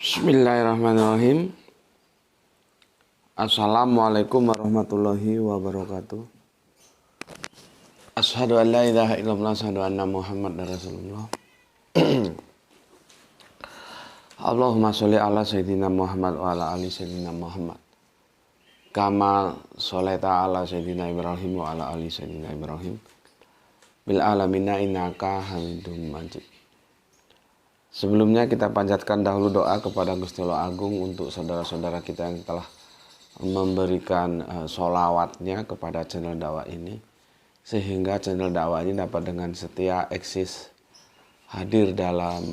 Bismillahirrahmanirrahim. Assalamualaikum warahmatullahi wabarakatuh. Asyhadu an la ilaha illallah, asyhadu anna Muhammadar Rasulullah. Allahumma sholli ala sayyidina Muhammad wa ala ali sayyidina Muhammad. Kama sholaita ala sayyidina Ibrahim wa ala ali sayyidina Ibrahim. Bil alamina innaka Hamidum Majid. Sebelumnya kita panjatkan dahulu doa kepada Gusti Allah Agung untuk saudara-saudara kita yang telah memberikan sholawatnya kepada channel dakwah ini, sehingga channel dakwah ini dapat dengan setia eksis hadir dalam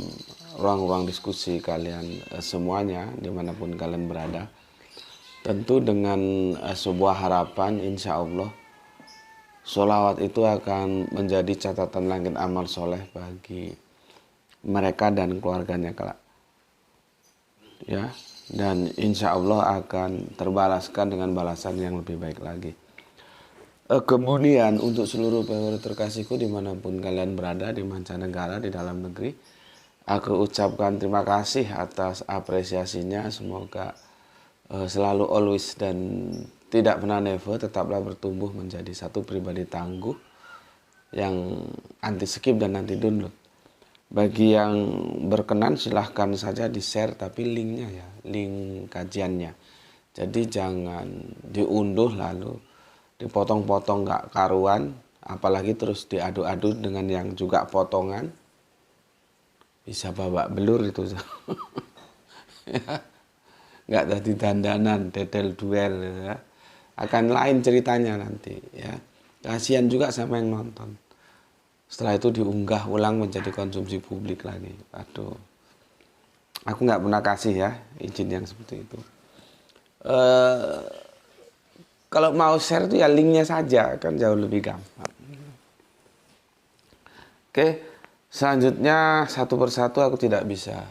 ruang-ruang diskusi kalian semuanya dimanapun kalian berada. Tentu dengan sebuah harapan, insya Allah sholawat itu akan menjadi catatan langit amal soleh bagi mereka dan keluarganya kelak, ya, dan insya Allah akan terbalaskan dengan balasan yang lebih baik lagi. Kemudian untuk seluruh pemirsa terkasihku dimanapun kalian berada, di mancanegara, di dalam negeri, aku ucapkan terima kasih atas apresiasinya. Semoga selalu always dan tidak pernah never, tetaplah bertumbuh menjadi satu pribadi tangguh yang anti skip dan anti download. Bagi yang berkenan silahkan saja di-share, tapi linknya ya, link kajiannya. Jadi jangan diunduh lalu dipotong-potong gak karuan, apalagi terus diadu-adu dengan yang juga potongan. Bisa babak belur itu. Ya. Gak jadi dandanan, dedel duel ya. Akan lain ceritanya nanti ya. Kasihan juga sama yang nonton. Setelah itu diunggah ulang menjadi konsumsi publik lagi. Aduh, aku nggak pernah kasih ya izin yang seperti itu. Kalau mau share itu ya linknya saja, kan jauh lebih gampang. Oke, selanjutnya satu persatu aku tidak bisa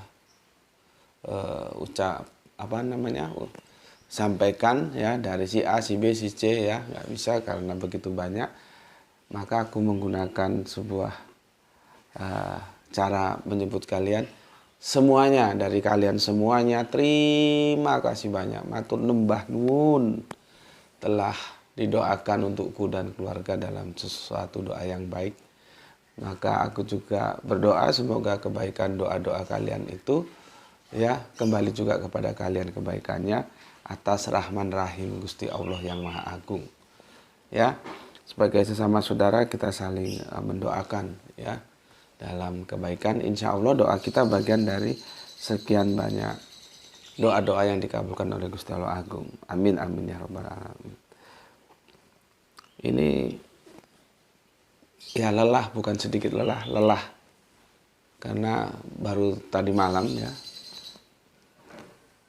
sampaikan ya dari si A, si B, si C ya, nggak bisa karena begitu banyak. Maka aku menggunakan sebuah cara menyebut kalian semuanya, dari kalian semuanya. Terima kasih banyak, matur nembah nuwun telah didoakan untukku dan keluarga dalam sesuatu doa yang baik. Maka aku juga berdoa semoga kebaikan doa-doa kalian itu ya kembali juga kepada kalian kebaikannya atas rahman rahim Gusti Allah yang Maha Agung. Ya. Sebagai sesama saudara kita saling mendoakan ya dalam kebaikan. Insya Allah doa kita bagian dari sekian banyak doa-doa yang dikabulkan oleh Gusti Allah Agung. Amin amin ya rabbal alamin. Ini ya lelah, bukan sedikit lelah karena baru tadi malam ya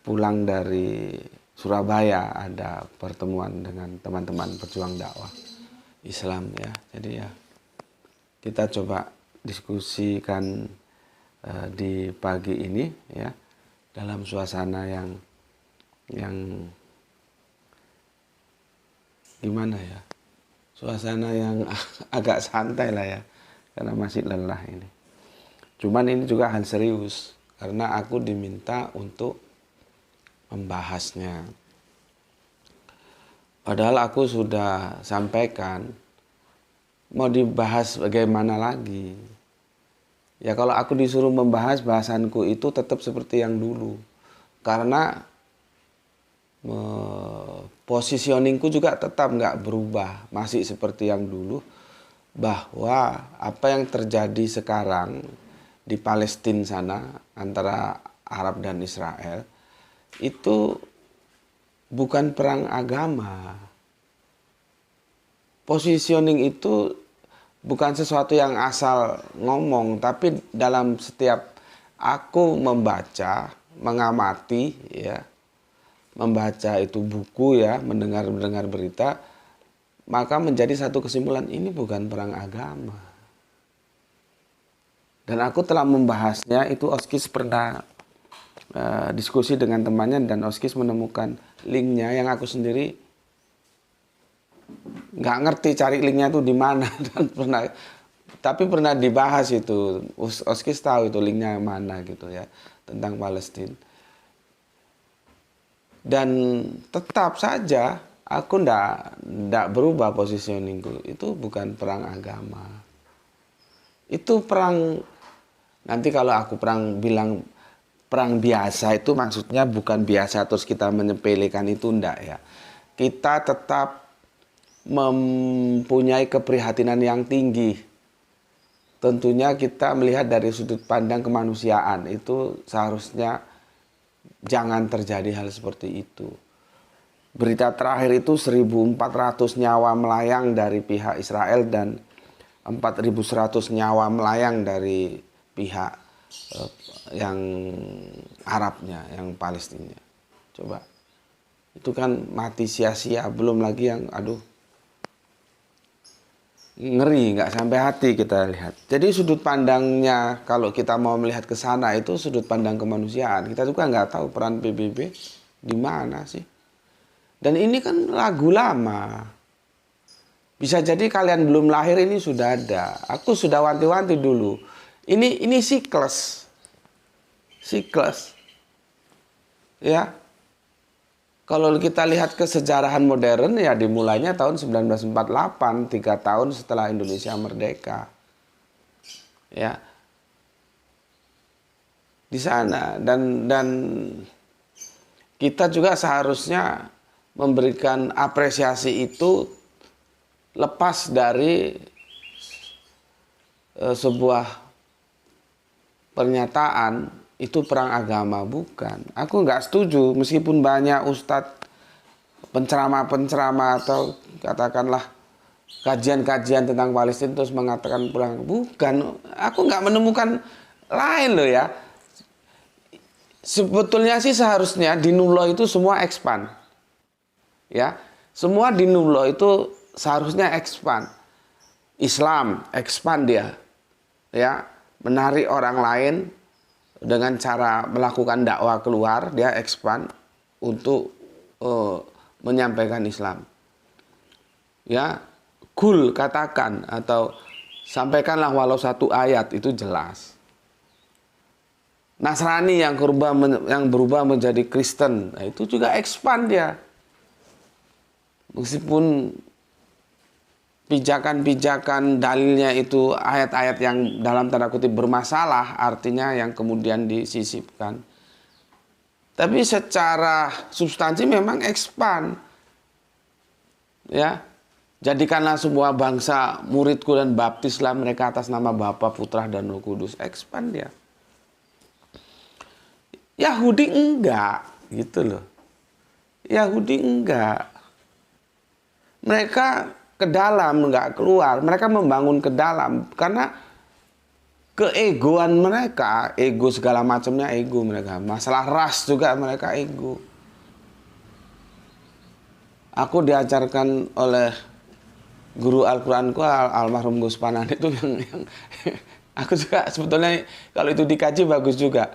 pulang dari Surabaya, ada pertemuan dengan teman-teman pejuang dakwah Islam ya. Jadi ya kita coba diskusikan di pagi ini ya dalam suasana yang gimana ya, suasana yang agak santai lah ya, karena masih lelah ini. Cuman ini juga hal serius karena aku diminta untuk membahasnya. Padahal aku sudah sampaikan mau dibahas bagaimana lagi. Ya kalau aku disuruh membahas, bahasanku itu tetap seperti yang dulu. Karena positioningku juga tetap nggak berubah. Masih seperti yang dulu. Bahwa apa yang terjadi sekarang di Palestina sana antara Arab dan Israel itu bukan perang agama. Positioning itu bukan sesuatu yang asal ngomong, tapi dalam setiap aku membaca, mengamati ya, membaca itu buku ya, mendengar berita, maka menjadi satu kesimpulan ini bukan perang agama. Dan aku telah membahasnya, itu Oskis pernah diskusi dengan temannya dan Oskis menemukan linknya yang aku sendiri nggak ngerti cari linknya tuh di mana. Dan pernah dibahas itu. Oskis tahu itu linknya mana gitu ya tentang Palestina. Dan tetap saja aku ndak berubah positioningku. Itu bukan perang agama. Itu perang, nanti kalau aku bilang perang biasa itu maksudnya bukan biasa terus kita menyepelekan, itu ndak ya. Kita tetap mempunyai keprihatinan yang tinggi. Tentunya kita melihat dari sudut pandang kemanusiaan, itu seharusnya jangan terjadi hal seperti itu. Berita terakhir itu 1.400 nyawa melayang dari pihak Israel dan 4.100 nyawa melayang dari pihak yang Arabnya, yang Palestina. Coba, itu kan mati sia-sia, belum lagi yang ngeri, nggak sampai hati kita lihat. Jadi sudut pandangnya kalau kita mau melihat ke sana itu sudut pandang kemanusiaan. Kita juga nggak tahu peran PBB di mana sih. Dan ini kan lagu lama. Bisa jadi kalian belum lahir ini sudah ada. Aku sudah wanti-wanti dulu. Ini siklus. Siklus. Ya. Kalau kita lihat kesejarahan modern ya dimulainya tahun 1948, 3 tahun setelah Indonesia merdeka. Ya. Di sana dan kita juga seharusnya memberikan apresiasi itu lepas dari sebuah pernyataan itu perang agama, bukan. Aku nggak setuju meskipun banyak ustadz, penceramah-penceramah atau katakanlah kajian-kajian tentang Palestina terus mengatakan perang. Bukan, aku nggak menemukan lain loh ya. Sebetulnya sih seharusnya di Nulo itu semua expand. Ya, semua di Nulo itu seharusnya expand. Islam expand dia. Ya, menarik orang lain dengan cara melakukan dakwah keluar, dia expand untuk menyampaikan Islam. Ya, katakan atau sampaikanlah walau satu ayat, itu jelas. Nasrani yang berubah menjadi Kristen, nah itu juga expand dia. Meskipun pijakan-pijakan dalilnya itu ayat-ayat yang dalam tanda kutip bermasalah, artinya yang kemudian disisipkan. Tapi secara substansi memang expand. Ya. Jadikanlah semua bangsa muridku dan baptislah mereka atas nama Bapa, Putra dan Roh Kudus. Expand ya. Yahudi enggak, gitu loh. Yahudi enggak. Mereka ke dalam, nggak keluar. Mereka membangun ke dalam karena keegoan mereka, ego segala macamnya ego mereka. Masalah ras juga mereka ego. Aku diajarkan oleh guru Al-Quranku almarhum Gus Panan itu yang aku juga sebetulnya kalau itu dikaji bagus juga.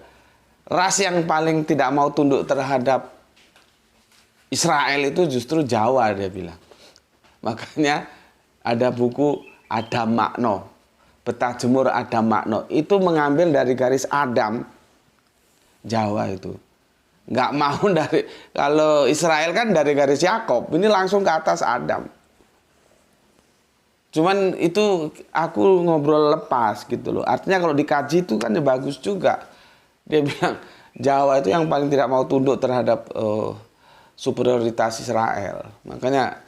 Ras yang paling tidak mau tunduk terhadap Israel itu justru Jawa, dia bilang. Makanya ada buku Adam Makno, Betah Jemur Adam Makno. Itu mengambil dari garis Adam, Jawa itu. Nggak mau dari, kalau Israel kan dari garis Yakob, ini langsung ke atas Adam. Cuman itu aku ngobrol lepas gitu loh. Artinya kalau dikaji itu kan ya bagus juga. Dia bilang Jawa itu yang paling tidak mau tunduk terhadap superioritas Israel. Makanya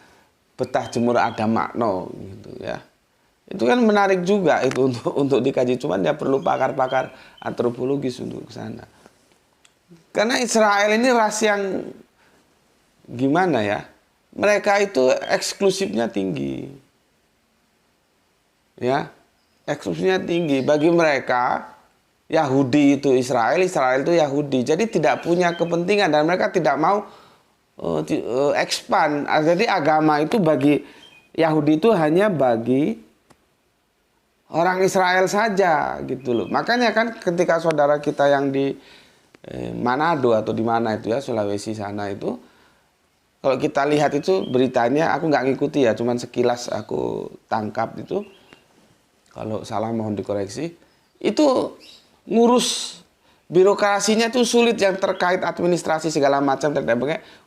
Betah Jemur Adam Makno gitu ya. Itu kan menarik juga itu untuk dikaji, cuman dia perlu pakar-pakar antropologis untuk ke sana. Karena Israel ini ras yang gimana ya? Mereka itu eksklusifnya tinggi. Ya, eksklusifnya tinggi. Bagi mereka Yahudi itu Israel, Israel itu Yahudi. Jadi tidak punya kepentingan dan mereka tidak mau expand. Jadi agama itu bagi Yahudi itu hanya bagi orang Israel saja gitu loh. Makanya kan ketika saudara kita yang di Manado atau di mana itu ya, Sulawesi sana itu, kalau kita lihat itu beritanya, aku nggak ngikuti ya, cuman sekilas aku tangkap itu. Kalau salah mohon dikoreksi. Itu ngurus birokrasinya tuh sulit, yang terkait administrasi segala macam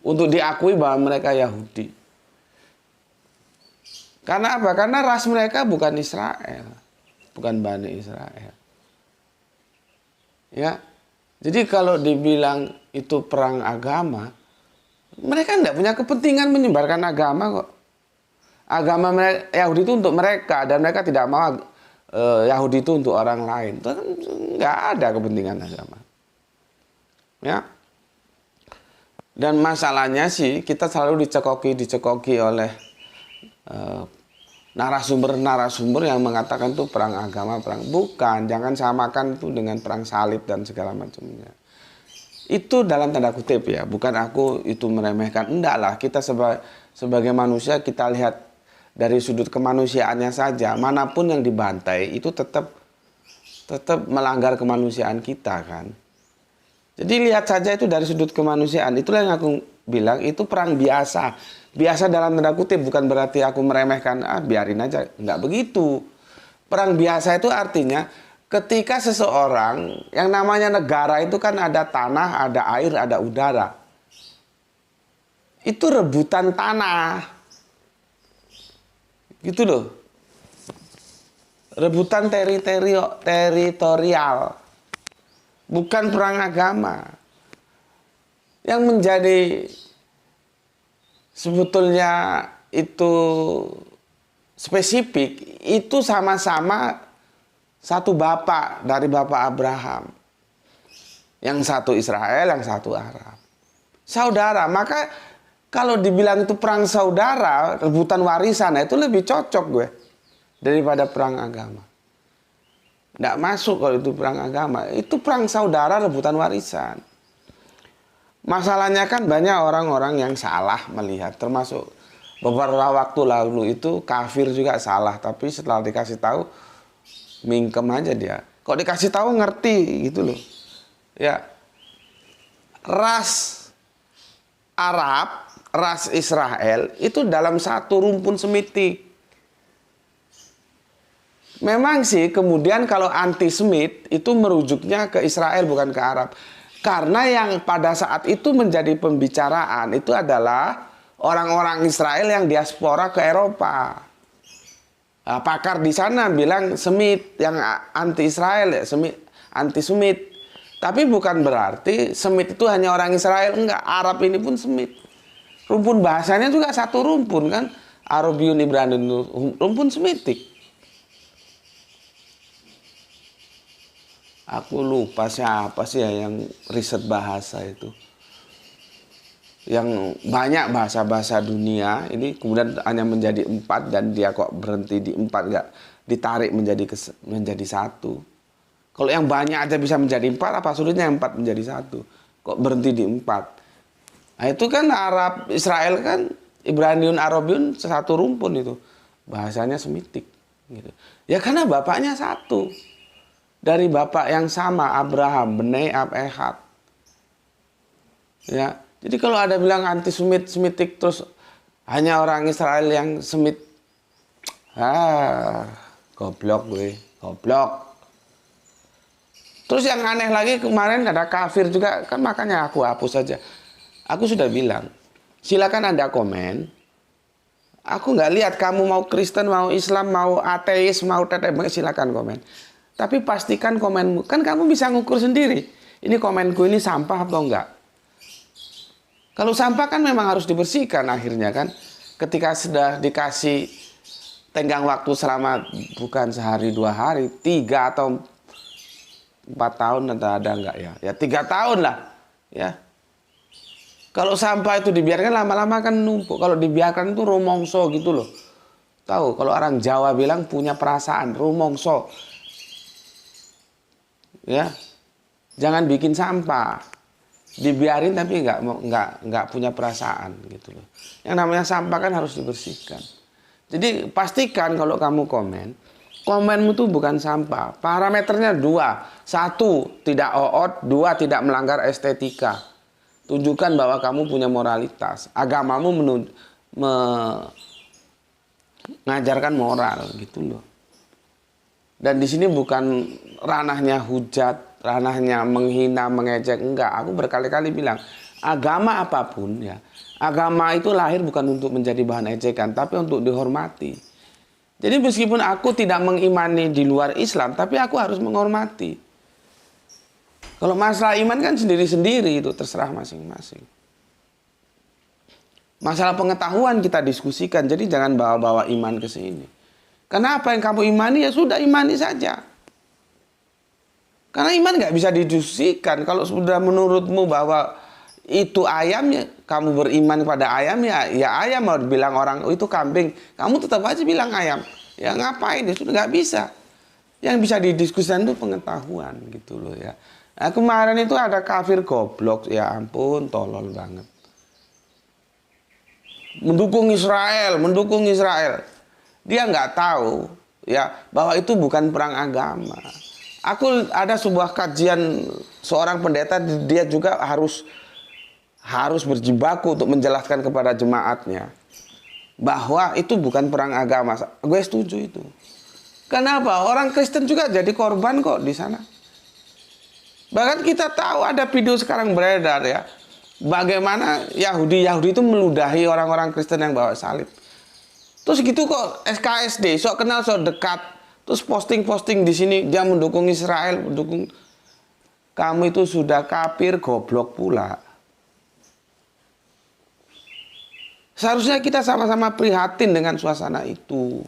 untuk diakui bahwa mereka Yahudi. Karena apa? Karena ras mereka bukan Israel, bukan Bani Israel. Ya, jadi kalau dibilang itu perang agama, mereka tidak punya kepentingan menyebarkan agama kok. Agama mereka, Yahudi itu untuk mereka, dan mereka tidak mau Yahudi itu untuk orang lain. Itu kan nggak ada kepentingan agama. Ya. Dan masalahnya sih kita selalu dicekoki oleh narasumber yang mengatakan itu perang agama, perang. Bukan, jangan samakan itu dengan perang salib dan segala macamnya. Itu dalam tanda kutip ya, bukan aku itu meremehkan. Enggak lah, kita sebagai manusia kita lihat dari sudut kemanusiaannya saja. Manapun yang dibantai itu tetap melanggar kemanusiaan kita kan. Jadi lihat saja itu dari sudut kemanusiaan. Itulah yang aku bilang itu perang biasa. Biasa dalam tanda kutip, bukan berarti aku meremehkan, biarin aja. Enggak begitu. Perang biasa itu artinya ketika seseorang, yang namanya negara itu kan ada tanah, ada air, ada udara. Itu rebutan tanah. Gitu loh. Rebutan teritorial. Bukan perang agama. Yang menjadi sebetulnya itu spesifik, itu sama-sama satu bapak dari bapak Abraham. Yang satu Israel, yang satu Arab. Saudara, maka kalau dibilang itu perang saudara, rebutan warisan, itu lebih cocok gue daripada perang agama. Nggak masuk kalau itu perang agama. Itu perang saudara, rebutan warisan. Masalahnya kan banyak orang-orang yang salah melihat, termasuk beberapa waktu lalu itu kafir juga salah, tapi setelah dikasih tahu mingkem aja dia. Kok dikasih tahu ngerti gitu loh. Ya. Ras Arab, ras Israel itu dalam satu rumpun Semitik. Memang sih kemudian kalau anti-Semit itu merujuknya ke Israel bukan ke Arab. Karena yang pada saat itu menjadi pembicaraan itu adalah orang-orang Israel yang diaspora ke Eropa. Nah, pakar di sana bilang Semit, yang anti-Israel, ya, anti-Semit. Tapi bukan berarti Semit itu hanya orang Israel, enggak. Arab ini pun Semit. Rumpun bahasanya juga satu rumpun kan. Arabiun Ibraniun, rumpun Semitik. Aku lupa siapa sih ya yang riset bahasa itu. Yang banyak bahasa-bahasa dunia ini kemudian hanya menjadi 4 dan dia kok berhenti di 4, nggak ditarik menjadi 1. Kalau yang banyak aja bisa menjadi 4, apa sulitnya yang 4 menjadi 1? Kok berhenti di 4? Nah itu kan Arab, Israel kan, Ibraniun, Arabiun satu rumpun itu. Bahasanya Semitik. Gitu. Ya karena bapaknya satu. Dari bapak yang sama, Abraham, Bnei Ab Ehad. Ya, jadi kalau ada bilang anti-Semit, Semitik, terus hanya orang Israel yang Semit, goblok gue, goblok. Terus yang aneh lagi kemarin ada kafir juga, kan makanya aku hapus saja. Aku sudah bilang, silakan Anda komen. Aku nggak lihat kamu mau Kristen, mau Islam, mau ateis, mau tetek, silakan komen. Tapi pastikan komenmu, kan kamu bisa ngukur sendiri. Ini komenku ini sampah atau enggak. Kalau sampah kan memang harus dibersihkan akhirnya kan. Ketika sudah dikasih tenggang waktu selama bukan sehari 2 hari, 3 atau 4 tahun ada enggak ya? Ya 3 tahun lah. Ya. Kalau sampah itu dibiarkan lama-lama kan numpuk. Kalau dibiarkan itu rumongso gitu loh. Tahu kalau orang Jawa bilang punya perasaan, rumongso. Ya, jangan bikin sampah, dibiarin tapi nggak punya perasaan gitu loh. Yang namanya sampah kan harus dibersihkan. Jadi pastikan kalau kamu komenmu tuh bukan sampah. Parameternya 2, 1 tidak oot, 2 tidak melanggar estetika. Tunjukkan bahwa kamu punya moralitas. Agamamu mengajarkan moral gitu loh. Dan di sini bukan ranahnya hujat ranahnya menghina, mengejek, enggak. Aku berkali-kali bilang, agama apapun ya, agama itu lahir bukan untuk menjadi bahan ejekan, tapi untuk dihormati. Jadi meskipun aku tidak mengimani di luar Islam, tapi aku harus menghormati. Kalau masalah iman kan sendiri-sendiri, itu terserah masing-masing. Masalah pengetahuan kita diskusikan, jadi jangan bawa-bawa iman ke sini. Karena apa yang kamu imani ya sudah imani saja. Karena iman nggak bisa didiskusikan. Kalau sudah menurutmu bahwa itu ayam, ya kamu beriman kepada ayam, ya ayam. Mau bilang orang oh, itu kambing, kamu tetap aja bilang ayam. Ya ngapain, ya sudah nggak bisa. Yang bisa didiskusikan itu pengetahuan gitu loh ya. Nah, kemarin itu ada kafir goblok, ya ampun, tolol banget. Mendukung Israel. Dia nggak tahu ya bahwa itu bukan perang agama. Aku ada sebuah kajian seorang pendeta, dia juga harus berjibaku untuk menjelaskan kepada jemaatnya bahwa itu bukan perang agama. Gue setuju itu. Kenapa? Orang Kristen juga jadi korban kok di sana. Bahkan kita tahu ada video sekarang beredar ya, bagaimana Yahudi itu meludahi orang-orang Kristen yang bawa salib. Terus gitu kok SKSD, sok kenal, sok dekat. Terus posting-posting di sini dia mendukung Israel, mendukung. Kamu itu sudah kafir goblok pula. Seharusnya kita sama-sama prihatin dengan suasana itu.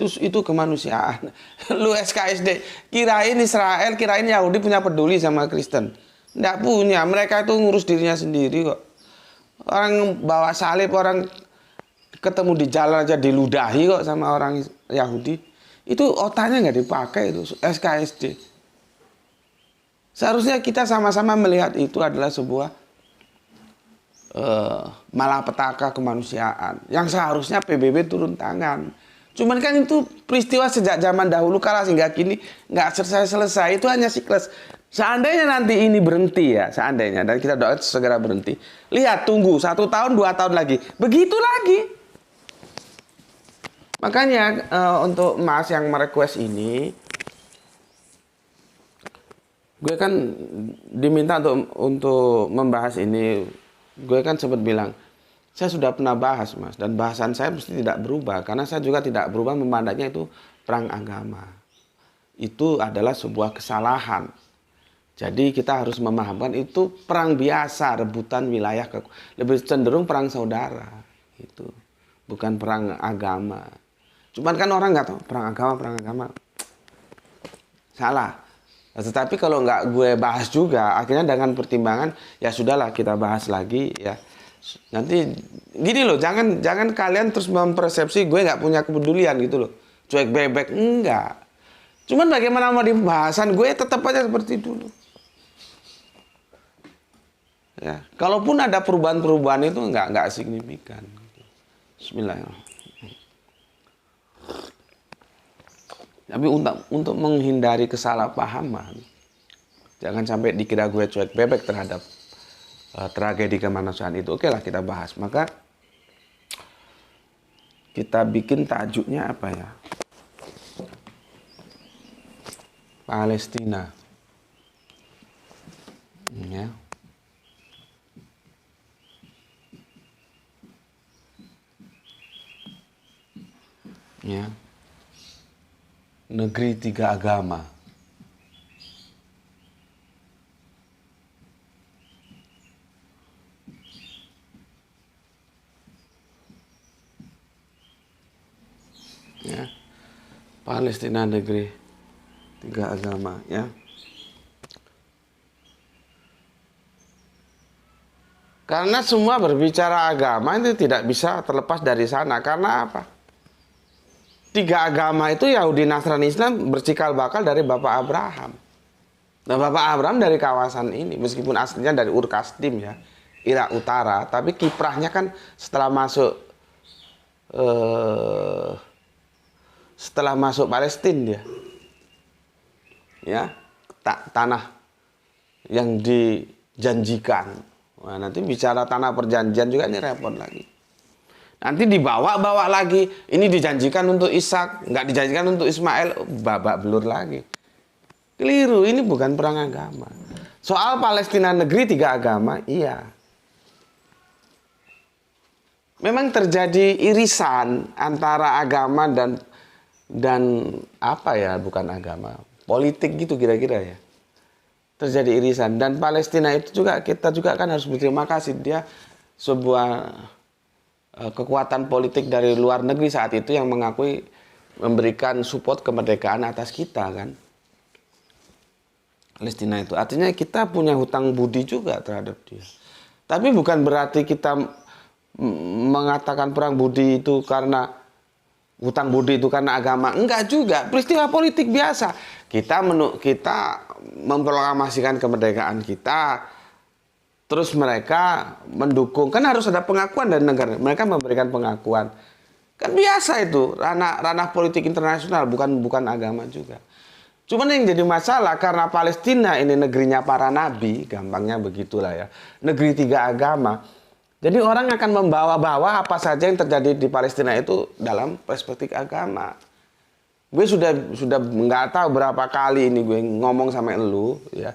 Itu kemanusiaan. Lu SKSD, kirain Israel, kirain Yahudi punya peduli sama Kristen. Nggak punya, mereka itu ngurus dirinya sendiri kok. Orang bawa salib, orang ketemu di jalan aja diludahi kok sama orang Yahudi. Itu otaknya nggak dipakai itu, SKSD. Seharusnya kita sama-sama melihat itu adalah sebuah malapetaka kemanusiaan yang seharusnya PBB turun tangan. Cuman kan itu peristiwa sejak zaman dahulu kala sehingga kini nggak selesai-selesai. Itu hanya siklus. Seandainya nanti ini berhenti ya, seandainya, dan kita doa segera berhenti. Lihat, tunggu 1 tahun, 2 tahun lagi. Begitu lagi. Makanya untuk Mas yang merequest ini, gue kan diminta untuk membahas ini. Gue kan sempat bilang, saya sudah pernah bahas Mas, dan bahasan saya mesti tidak berubah. Karena saya juga tidak berubah memandangnya itu perang agama. Itu adalah sebuah kesalahan. Jadi kita harus memahamkan itu perang biasa, rebutan wilayah, lebih cenderung perang saudara. Itu bukan perang agama. Cuman kan orang nggak tahu perang agama. Salah. Nah, tetapi kalau nggak gue bahas juga, akhirnya dengan pertimbangan, ya sudahlah kita bahas lagi ya. Nanti gini loh, jangan kalian terus mempersepsi gue nggak punya kepedulian gitu loh. Cuek bebek, enggak. Cuman bagaimana mau di pembahasan gue tetap aja seperti dulu. Ya, kalaupun ada perubahan-perubahan itu nggak signifikan. Bismillahirrahmanirrahim. Tapi untuk menghindari kesalahpahaman, jangan sampai dikira gue cuek bebek terhadap tragedi kemanusiaan itu. Oke lah kita bahas. Maka kita bikin tajuknya apa ya? Palestina. Ya. Ya. Negeri 3 agama. Ya. Palestina negeri 3 agama ya. Karena semua berbicara agama itu tidak bisa terlepas dari sana. Karena apa? 3 agama itu Yahudi, Nasrani, Islam bercikal bakal dari Bapak Abraham. Nah, Bapak Abraham dari kawasan ini, meskipun aslinya dari Ur Kasdim ya, Irak Utara, tapi kiprahnya kan setelah masuk Palestina dia, ya, tanah yang dijanjikan. Nah, nanti bicara tanah perjanjian juga ini repot lagi. Nanti dibawa-bawa lagi. Ini dijanjikan untuk Ishak, nggak dijanjikan untuk Ismail, babak belur lagi. Keliru, ini bukan perang agama. Soal Palestina negeri 3 agama, iya. Memang terjadi irisan antara agama dan apa ya, bukan agama, politik gitu kira-kira ya. Terjadi irisan, dan Palestina itu juga, kita juga kan harus berterima kasih, dia sebuah kekuatan politik dari luar negeri saat itu yang mengakui, memberikan support kemerdekaan atas kita kan. Palestina itu artinya kita punya hutang budi juga terhadap dia. Tapi bukan berarti kita mengatakan perang budi itu karena hutang budi itu karena agama. Enggak juga, peristiwa politik biasa. Kita memproklamasikan kemerdekaan kita, terus mereka mendukung. Kan harus ada pengakuan dari negara. Mereka memberikan pengakuan. Kan biasa itu, ranah politik internasional, bukan agama juga. Cuman yang jadi masalah karena Palestina ini negerinya para nabi, gampangnya begitulah ya. Negeri 3 agama. Jadi orang akan membawa-bawa apa saja yang terjadi di Palestina itu dalam perspektif agama. Gue sudah nggak tahu berapa kali ini gue ngomong sama elu ya.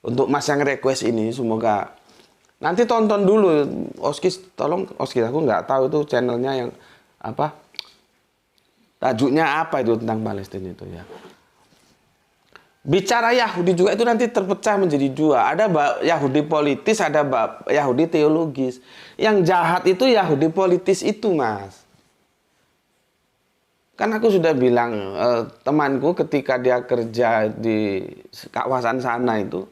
Untuk Mas yang request ini, semoga nanti tonton dulu. Oskis, tolong Oskis, aku nggak tahu itu channelnya yang apa. Tajuknya apa itu tentang Palestina itu ya. Bicara Yahudi juga itu nanti terpecah menjadi 2. Ada Yahudi politis, ada Yahudi teologis. Yang jahat itu Yahudi politis itu, Mas. Kan aku sudah bilang, temanku ketika dia kerja di kawasan sana itu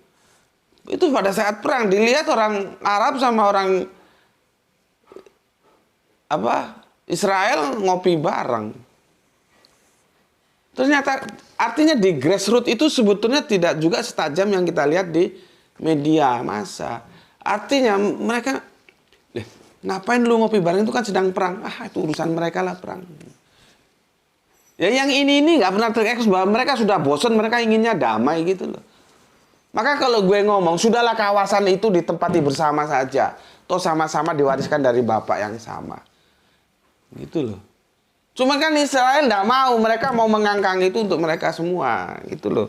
pada saat perang dilihat orang Arab sama orang Israel ngopi bareng. Ternyata artinya di grassroots itu sebetulnya tidak juga setajam yang kita lihat di media massa. Artinya mereka, ngapain lu ngopi bareng, itu kan sedang perang. Itu urusan mereka lah perang. Ya yang ini nggak pernah terekspos bahwa mereka sudah bosan, mereka inginnya damai gitu loh. Maka kalau gue ngomong, sudahlah kawasan itu ditempati bersama saja. Toh sama-sama diwariskan dari bapak yang sama. Gitu loh. Cuma kan Israel tidak mau, mereka mau mengangkang itu untuk mereka semua, gitu loh.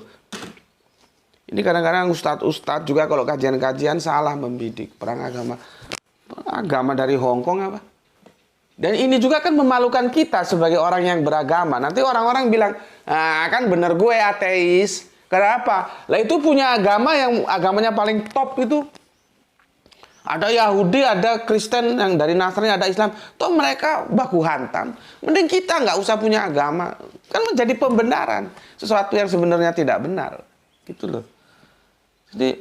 Ini kadang-kadang ustadz juga kalau kajian-kajian salah membidik perang agama. Agama dari Hong Kong apa? Dan ini juga kan memalukan kita sebagai orang yang beragama. Nanti orang-orang bilang, kan bener gue ateis. Kenapa? Lah itu punya agama yang agamanya paling top itu. Ada Yahudi, ada Kristen, yang dari Nasrani, ada Islam. Toh mereka baku hantam. Mending kita nggak usah punya agama. Kan menjadi pembenaran. Sesuatu yang sebenarnya tidak benar. Gitu loh. Jadi,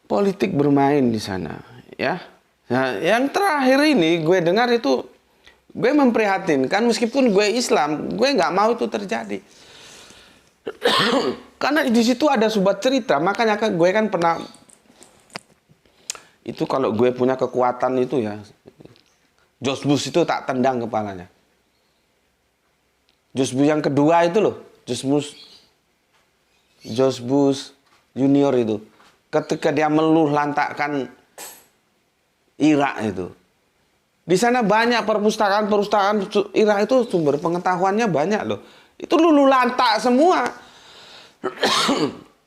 politik bermain di sana. Ya. Nah, yang terakhir ini gue dengar itu, gue memprihatinkan meskipun gue Islam, gue nggak mau itu terjadi. Karena di situ ada sebuah cerita, makanya gue kan pernah... Itu kalau gue punya kekuatan itu ya, George Bush itu tak tendang kepalanya. George Bush yang kedua itu loh, George Bush Junior itu, ketika dia meluh lantakkan Irak itu, di sana banyak perpustakaan Irak itu sumber pengetahuannya banyak loh. Itu luluh lantak semua.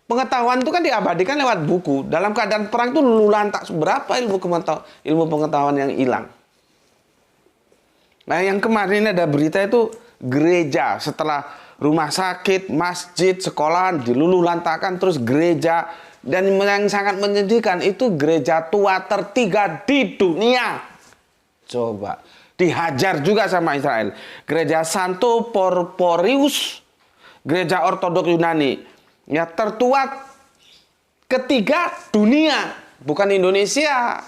Pengetahuan itu kan diabadikan lewat buku. Dalam keadaan perang itu luluh lantak berapa ilmu pengetahuan yang hilang. Nah, yang kemarin ada berita itu gereja setelah rumah sakit, masjid, sekolahan diluluh lantakan, terus gereja, dan yang sangat menyedihkan itu gereja tua tertiga di dunia. Coba dihajar juga sama Israel. Gereja Santo Porporius, gereja Ortodok Yunani. Ya, tertua ketiga dunia, bukan Indonesia.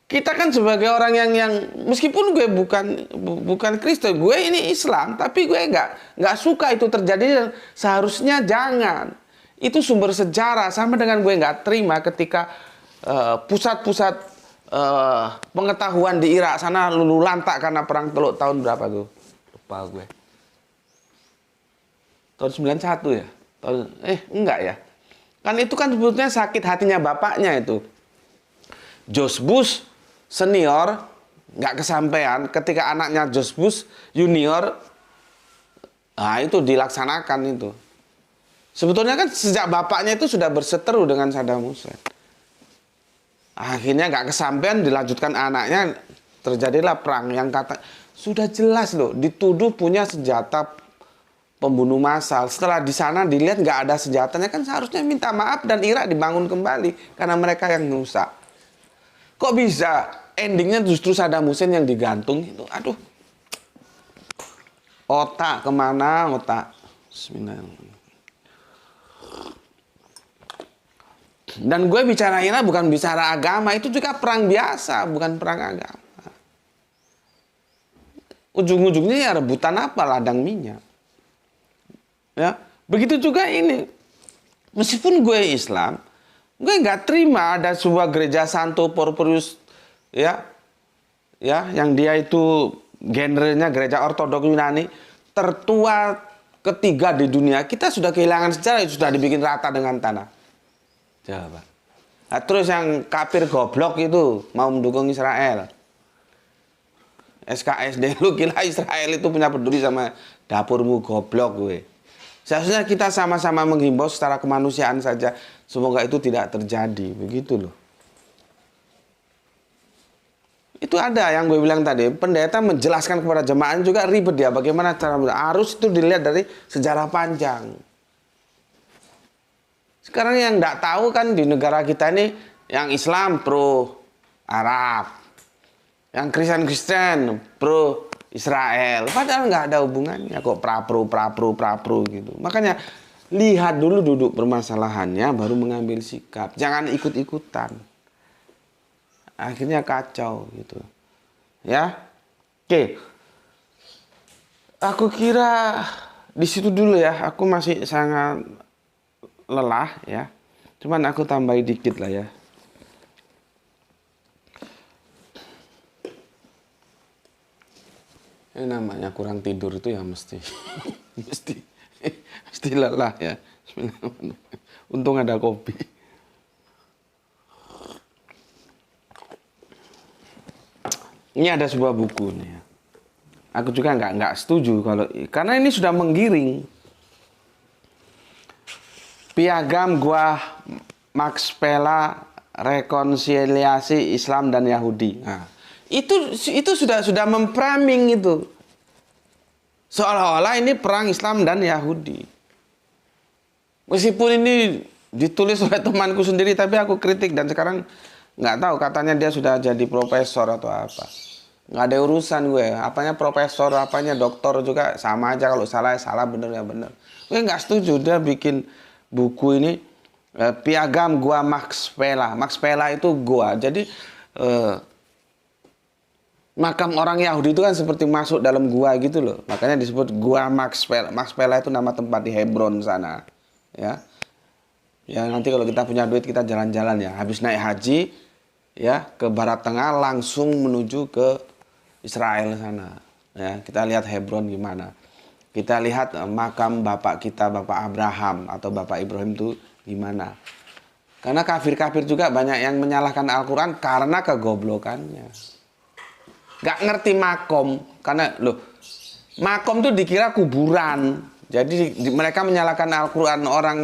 Kita kan sebagai orang yang meskipun gue bukan Kristen, gue ini Islam, tapi gue nggak suka itu terjadi dan seharusnya jangan. Itu sumber sejarah, sama dengan gue nggak terima ketika pusat-pusat pengetahuan di Irak sana luluh lantak karena perang Teluk tahun berapa tuh? Lupa gue. Tahun 91 ya? Enggak ya. Kan itu kan sebetulnya sakit hatinya bapaknya itu. George Bush senior nggak kesampaian ketika anaknya George Bush junior Nah, itu dilaksanakan itu. Sebetulnya kan sejak bapaknya itu sudah berseteru dengan Saddam Hussein. Akhirnya nggak kesampaian, dilanjutkan anaknya, terjadilah perang yang kata sudah jelas loh, dituduh punya senjata pembunuh massal. Setelah di sana dilihat nggak ada senjatanya, kan seharusnya minta maaf dan Irak dibangun kembali karena mereka yang rusak. Kok bisa endingnya justru Saddam Hussein yang digantung itu? Aduh, otak kemana otak? Bismillahirrahmanirrahim. Dan gue bicara Irak bukan bicara agama, itu juga perang biasa, bukan perang agama. Ujung-ujungnya ya rebutan apa? Ladang minyak. Ya, begitu juga ini. Meskipun gue Islam, gue nggak terima ada sebuah gereja Santo Porphyrius, ya, yang dia itu genrenya gereja Ortodoks Yunani, tertua ketiga di dunia. Kita sudah kehilangan sejarah, sudah dibikin rata dengan tanah. Coba. Nah, terus yang kafir goblok itu mau mendukung Israel. SKSD, lu gila, Israel itu punya peduli sama dapurmu, goblok gue. Seharusnya kita sama-sama menghimbau secara kemanusiaan saja, semoga itu tidak terjadi, begitu loh. Itu ada yang gue bilang tadi, pendeta menjelaskan kepada jemaah juga ribet dia, bagaimana cara arus itu dilihat dari sejarah panjang. Sekarang yang nggak tahu kan di negara kita ini, yang Islam pro Arab, yang Kristen pro Israel, padahal nggak ada hubungannya kok, pra-pro gitu. Makanya lihat dulu duduk permasalahannya, baru mengambil sikap. Jangan ikut-ikutan. Akhirnya kacau gitu. Ya, oke. Aku kira di situ dulu ya. Aku masih sangat lelah ya. Cuman aku tambahin dikit lah ya. Ini namanya kurang tidur itu ya mesti mesti lelah ya. Untung ada kopi. Ini ada sebuah buku nih ya. Aku juga nggak setuju karena ini sudah menggiring. Piagam Gua Maxpela Rekonsiliasi Islam dan Yahudi. Nah, itu sudah memframing itu. Seolah-olah ini perang Islam dan Yahudi. Meskipun ini ditulis oleh temanku sendiri, tapi aku kritik dan sekarang nggak tahu, katanya dia sudah jadi profesor atau apa. Nggak ada urusan gue. Apanya profesor, apanya doktor juga sama aja, kalau salah ya salah, bener ya bener. Gue nggak setuju dia bikin buku ini Piagam Gua Maxpela. Maxpela itu gua. Jadi makam orang Yahudi itu kan seperti masuk dalam gua gitu loh. Makanya disebut Gua Maxpela. Maxpela itu nama tempat di Hebron sana. Ya. Ya nanti kalau kita punya duit kita jalan-jalan ya. Habis naik haji ya ke Barat Tengah langsung menuju ke Israel sana. Ya, kita lihat Hebron gimana. Kita lihat makam bapak kita, Bapak Abraham atau Bapak Ibrahim itu gimana. Karena kafir-kafir juga banyak yang menyalahkan Al-Quran karena kegoblokannya. Gak ngerti makom. Karena loh, makom itu dikira kuburan. Jadi mereka menyalahkan Al-Quran. Orang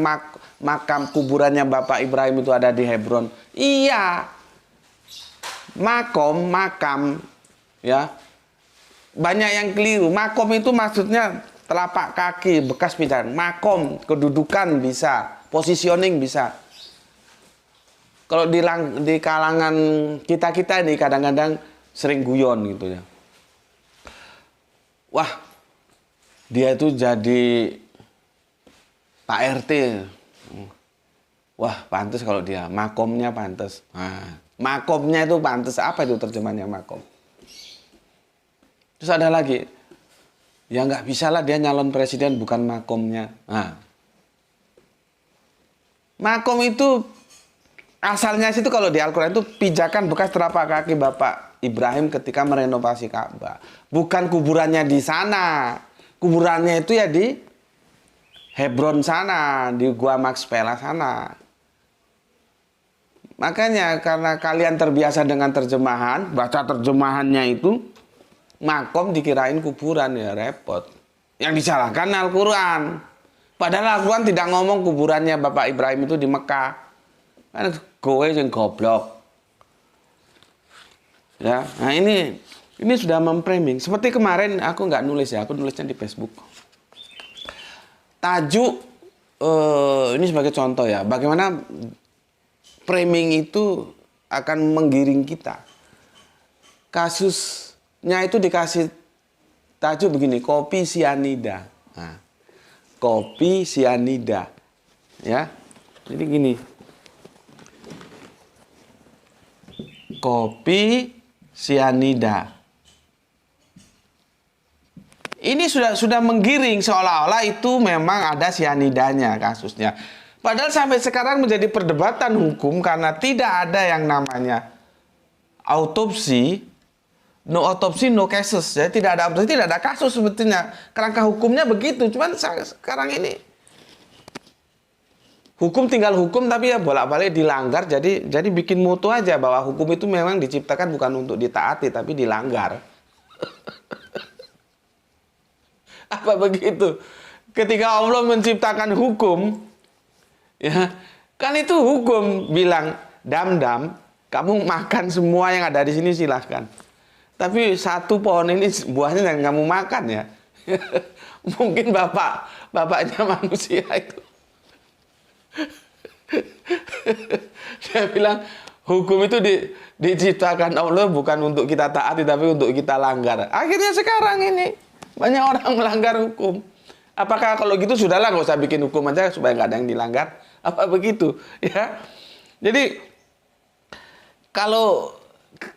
makam kuburannya Bapak Ibrahim itu ada di Hebron. Iya. Makam. Ya. Banyak yang keliru. Makom itu maksudnya telapak kaki, bekas pijatan. Makom, kedudukan bisa, positioning bisa. Kalau di kalangan kita ini kadang-kadang sering guyon gitu ya. Wah, dia itu jadi Pak RT. Wah, pantas kalau dia. Makomnya pantas. Nah, makomnya itu pantas. Apa itu terjemahannya makom? Terus ada lagi. Ya nggak bisa lah dia nyalon presiden bukan makomnya. Nah, makom itu asalnya situ kalau di Al-Quran itu pijakan bekas telapak kaki Bapak Ibrahim ketika merenovasi Ka'bah. Bukan kuburannya di sana. Kuburannya itu ya di Hebron sana, di Gua Maxpela sana. Makanya karena kalian terbiasa dengan terjemahan, baca terjemahannya itu makom dikirain kuburan, ya repot. Yang disalahkan Al-Quran. Padahal Al-Quran tidak ngomong kuburannya Bapak Ibrahim itu di Mekah. Kan kowe yang goblok. Ya, nah ini sudah memframing. Seperti kemarin aku nggak nulis ya, aku nulisnya di Facebook. Tajuk ini sebagai contoh ya, bagaimana framing itu akan menggiring kita. Kasusnya itu dikasih tajuk begini, kopi sianida. Nah, kopi sianida, ya. Jadi gini, kopi sianida. Ini sudah menggiring seolah-olah itu memang ada sianidanya kasusnya. Padahal sampai sekarang menjadi perdebatan hukum karena tidak ada yang namanya autopsi, no autopsi, no cases. Ya, tidak ada autopsi, tidak ada kasus sebetulnya. Kerangka hukumnya begitu. Cuman sekarang ini hukum tinggal hukum tapi ya bolak-balik dilanggar. Jadi bikin moto aja bahwa hukum itu memang diciptakan bukan untuk ditaati tapi dilanggar. Apa begitu? Ketika Allah menciptakan hukum, ya kan itu hukum bilang dam-dam, kamu makan semua yang ada di sini silahkan. Tapi satu pohon ini buahnya yang kamu makan ya. Mungkin bapaknya manusia itu. Dia bilang hukum itu diciptakan Allah bukan untuk kita taati tapi untuk kita langgar. Akhirnya sekarang ini banyak orang melanggar hukum. Apakah kalau gitu sudahlah nggak usah bikin hukum aja supaya nggak ada yang dilanggar? Apa begitu? Ya. Jadi kalau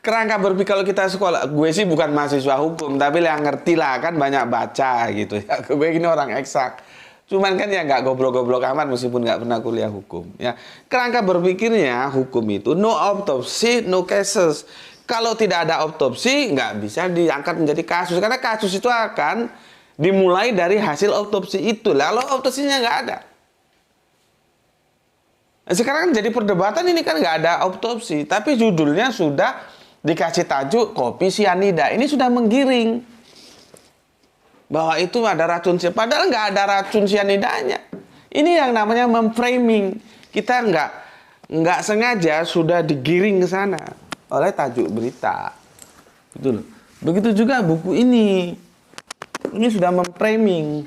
kerangka berpikir kalau kita sekolah, gue sih bukan mahasiswa hukum, tapi yang ngerti lah kan banyak baca gitu. Ya, gue ini orang eksak. Cuman kan ya nggak goblok-goblok amat meskipun nggak pernah kuliah hukum. Ya, kerangka berpikirnya hukum itu no autopsy, no cases. Kalau tidak ada autopsi, nggak bisa diangkat menjadi kasus. Karena kasus itu akan dimulai dari hasil autopsi itu. Lalu autopsinya nggak ada. Nah, sekarang kan jadi perdebatan ini kan nggak ada autopsi. Tapi judulnya sudah dikasih tajuk kopi sianida. Ini sudah menggiring. Bahwa itu ada racun sianida. Padahal nggak ada racun sianidanya. Ini yang namanya memframing. Kita nggak sengaja sudah digiring ke sana oleh tajuk berita. Gitu loh. Begitu juga buku ini. Ini sudah memframing.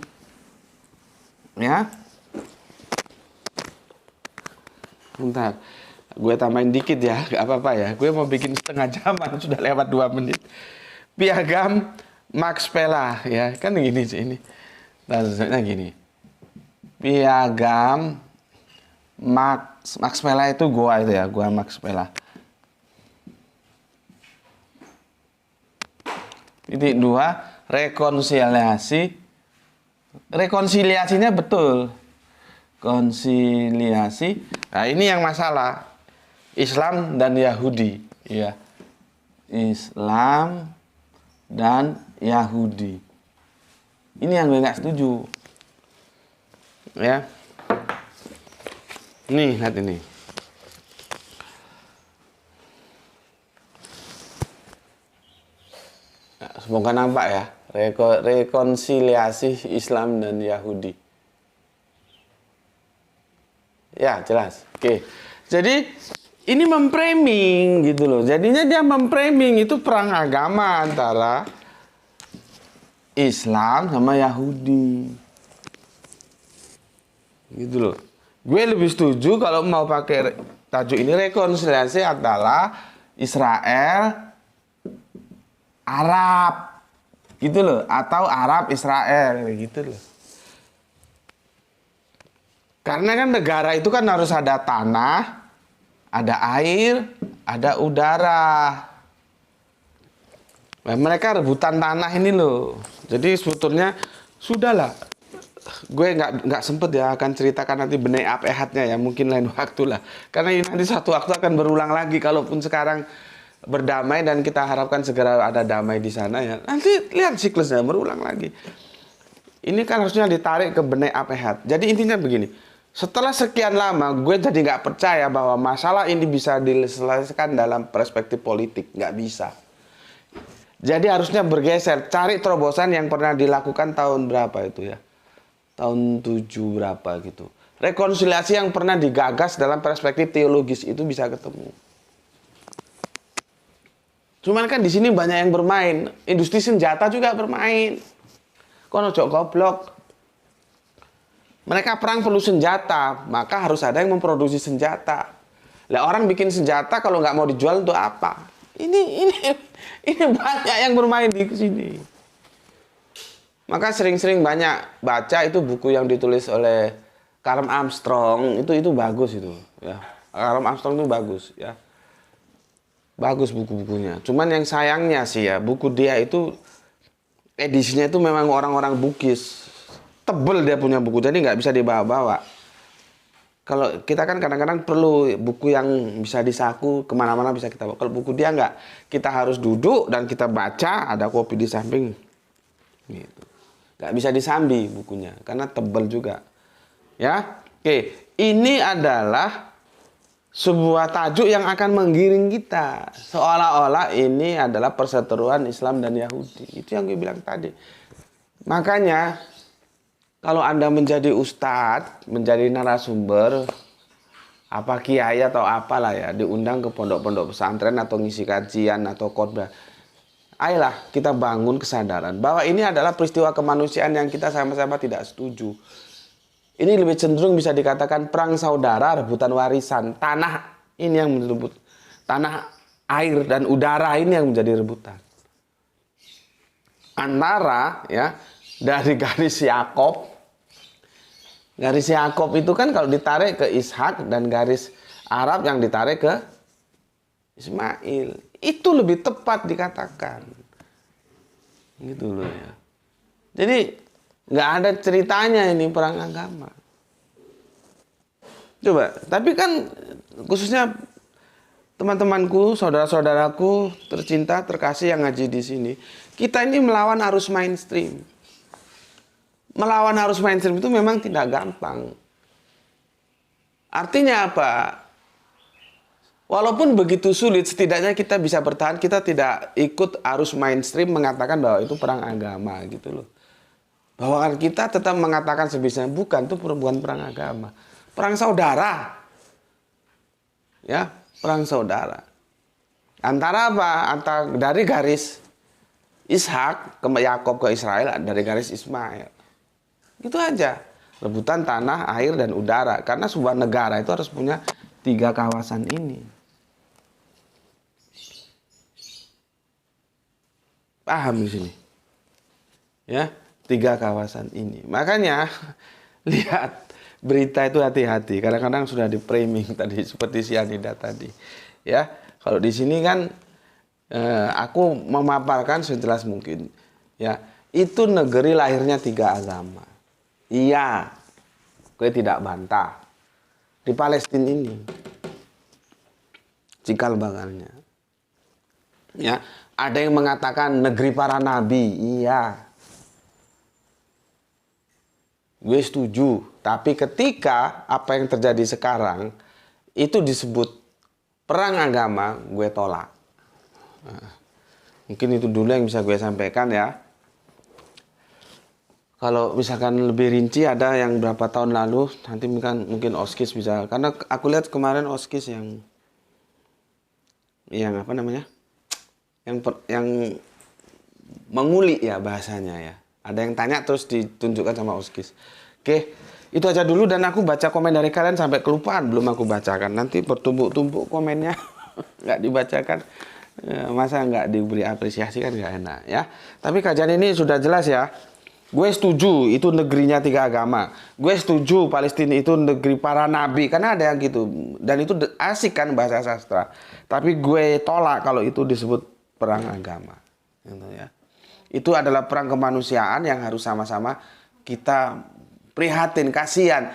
Ya. Bentar. Gue tambahin dikit ya, gak apa-apa ya. Gue mau bikin setengah jaman, sudah lewat 2 menit. Piagam Max Pela ya. Kan gini sih ini. Nah gini. Piagam Max Pela itu gua itu ya, gua Max Pela. Titik 2, rekonsiliasi. Rekonsiliasinya betul. Konsiliasi. Nah, ini yang masalah. Islam dan Yahudi, ya. Islam dan Yahudi. Ini yang gue nggak setuju. Ya. Nih, lihat ini. Semoga nampak ya, rekonsiliasi Islam dan Yahudi. Ya, jelas. Oke. Jadi, ini memframing gitu loh. Jadinya dia memframing itu perang agama antara Islam sama Yahudi. Gitu loh. Gue lebih setuju kalau mau pakai tajuk ini rekonsiliasi adalah Israel Arab gitu loh, atau Arab Israel gitu loh. Karena kan negara itu kan harus ada tanah, ada air, ada udara. Nah, mereka rebutan tanah ini loh. Jadi sebetulnya sudahlah. Gue nggak sempet ya akan ceritakan nanti benai apehatnya ya, mungkin lain waktu lah. Karena ini nanti satu waktu akan berulang lagi, kalaupun sekarang berdamai dan kita harapkan segera ada damai di sana ya. Nanti lihat siklusnya berulang lagi. Ini kan harusnya ditarik ke benai apehat. Jadi intinya begini, setelah sekian lama gue jadi nggak percaya bahwa masalah ini bisa diselesaikan dalam perspektif politik, nggak bisa. Jadi harusnya bergeser, cari terobosan yang pernah dilakukan tahun berapa itu ya. Tahun 7 berapa gitu. Rekonsiliasi yang pernah digagas dalam perspektif teologis itu bisa ketemu. Cuman kan di sini banyak yang bermain, industri senjata juga bermain. Kono ojo goblok. Mereka perang perlu senjata, maka harus ada yang memproduksi senjata. Lah orang bikin senjata kalau nggak mau dijual untuk apa? Ini banyak yang bermain di sini. Maka sering-sering banyak baca itu buku yang ditulis oleh Karl Armstrong, itu bagus itu ya. Karl Armstrong itu bagus ya. Bagus buku-bukunya. Cuman yang sayangnya sih ya, buku dia itu edisinya itu memang orang-orang Bugis. Tebel dia punya buku, jadi nggak bisa dibawa-bawa. Kalau kita kan kadang-kadang perlu buku yang bisa disaku, kemana-mana bisa kita bawa. Kalau buku dia nggak, kita harus duduk dan kita baca, ada kopi di samping. Gitu. Nggak bisa disambi bukunya, karena tebel juga. Ya, oke. Ini adalah sebuah tajuk yang akan menggiring kita. Seolah-olah ini adalah perseteruan Islam dan Yahudi. Itu yang gue bilang tadi. Makanya, kalau Anda menjadi ustadz, menjadi narasumber, apa kiai atau apalah ya, diundang ke pondok-pondok pesantren atau ngisi kajian atau khotbah. Ayolah kita bangun kesadaran bahwa ini adalah peristiwa kemanusiaan yang kita sama-sama tidak setuju. Ini lebih cenderung bisa dikatakan perang saudara, rebutan warisan. Tanah ini yang merebut. Tanah, air, dan udara ini yang menjadi rebutan. Antara ya dari garis Yakob. Garis Yakob itu kan kalau ditarik ke Ishak dan garis Arab yang ditarik ke Ismail. Itu lebih tepat dikatakan. Gitu loh ya. Jadi nggak ada ceritanya ini perang agama. Coba, tapi kan khususnya teman-temanku, saudara-saudaraku tercinta, terkasih yang ngaji di sini, kita ini melawan arus mainstream. Melawan arus mainstream itu memang tidak gampang. Artinya apa? Walaupun begitu sulit, setidaknya kita bisa bertahan, kita tidak ikut arus mainstream mengatakan bahwa itu perang agama gitu loh. Bahwa kita tetap mengatakan sebisanya, bukan, itu bukan perang agama. Perang saudara. Ya, perang saudara. Antara apa? Antara dari garis Ishak ke Yakob ke Israel, dari garis Ismail. Gitu aja. Rebutan tanah, air, dan udara. Karena sebuah negara itu harus punya 3 kawasan ini. Paham di sini? Ya. 3 kawasan ini. Makanya lihat berita itu hati-hati. Kadang-kadang sudah di framing tadi seperti sianida tadi. Ya, kalau di sini kan aku memaparkan sejelas mungkin. Ya, itu negeri lahirnya 3 agama. Iya, gue tidak bantah. Di Palestina ini, cikal bakalnya. Ya, ada yang mengatakan negeri para nabi. Iya. Gue setuju, tapi ketika apa yang terjadi sekarang itu disebut perang agama, gue tolak. Nah, mungkin itu dulu yang bisa gue sampaikan ya. Kalau misalkan lebih rinci ada yang berapa tahun lalu, nanti mungkin Oskis bisa. Karena aku lihat kemarin Oskis yang apa namanya? Yang menguli ya bahasanya ya. Ada yang tanya terus ditunjukkan sama Oskis. Oke, itu aja dulu dan aku baca komen dari kalian sampai kelupaan belum aku bacakan. Nanti bertumpuk-tumpuk komennya nggak dibacakan. Masa nggak diberi apresiasi kan nggak enak ya. Tapi kajian ini sudah jelas ya. Gue setuju itu negerinya 3 agama. Gue setuju Palestina itu negeri para nabi. Karena ada yang gitu. Dan itu asik kan bahasa sastra. Tapi gue tolak kalau itu disebut perang agama. Gitu ya. Itu adalah perang kemanusiaan yang harus sama-sama kita prihatin, kasihan.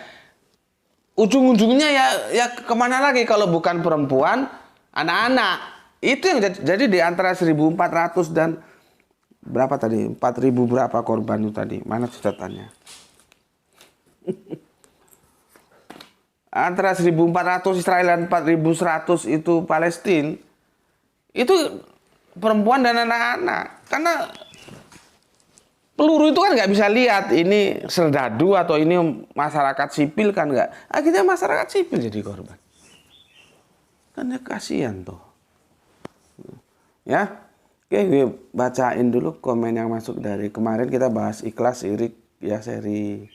Ujung-ujungnya ya kemana lagi kalau bukan perempuan, anak-anak. Itu yang jadi di antara 1.400 dan berapa tadi? 4.000 berapa korban itu tadi? Mana catatannya? Antara 1.400 Israel dan 4.100 itu Palestina. Itu perempuan dan anak-anak. Karena peluru itu kan nggak bisa lihat ini serdadu atau ini masyarakat sipil kan nggak. Akhirnya masyarakat sipil jadi korban. Karena kasihan tuh. Ya, oke, gue bacain dulu komen yang masuk dari kemarin kita bahas ikhlas irik ya seri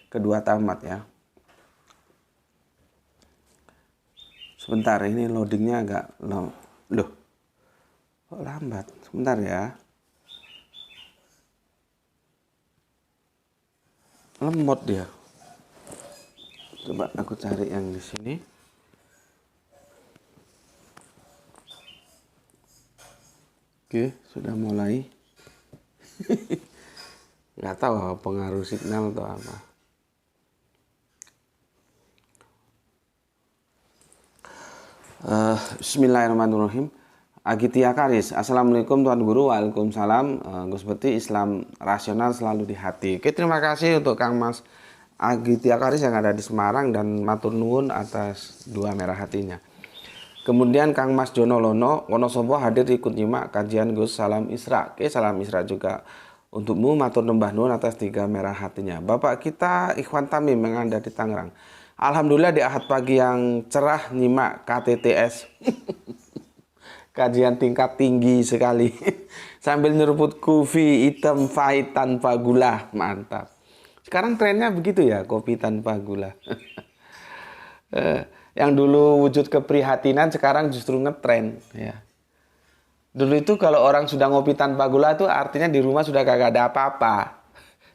kedua tamat ya. Sebentar ini loadingnya agak loh, kok lambat. Sebentar ya. Lemot dia. Coba aku cari yang di sini. Oke, sudah mulai. Nggak tahu pengaruh signal atau apa. Bismillahirrahmanirrahim. Agitia Karis, Assalamualaikum Tuan Guru. Waalaikumsalam. Gus Beti, Islam rasional selalu di hati. Oke, terima kasih untuk Kang Mas Agitia Karis yang ada di Semarang dan matur nuwun atas dua merah hatinya. Kemudian Kang Mas Jono Lono Wonosobo hadir ikut nyimak kajian Gus Salam Isra. Oke, salam Isra juga untukmu, matur nembah nuwun atas tiga merah hatinya. Bapak kita Ikhwan Tamim yang ada di Tangerang. Alhamdulillah di Ahad pagi yang cerah nyimak KTTS. Kajian tingkat tinggi sekali. Sambil nyeruput kopi hitam pahit tanpa gula. Mantap. Sekarang trennya begitu ya, kopi tanpa gula. Yang dulu wujud keprihatinan sekarang justru ngetren ya. Dulu itu kalau orang sudah ngopi tanpa gula itu artinya di rumah sudah kagak ada apa-apa.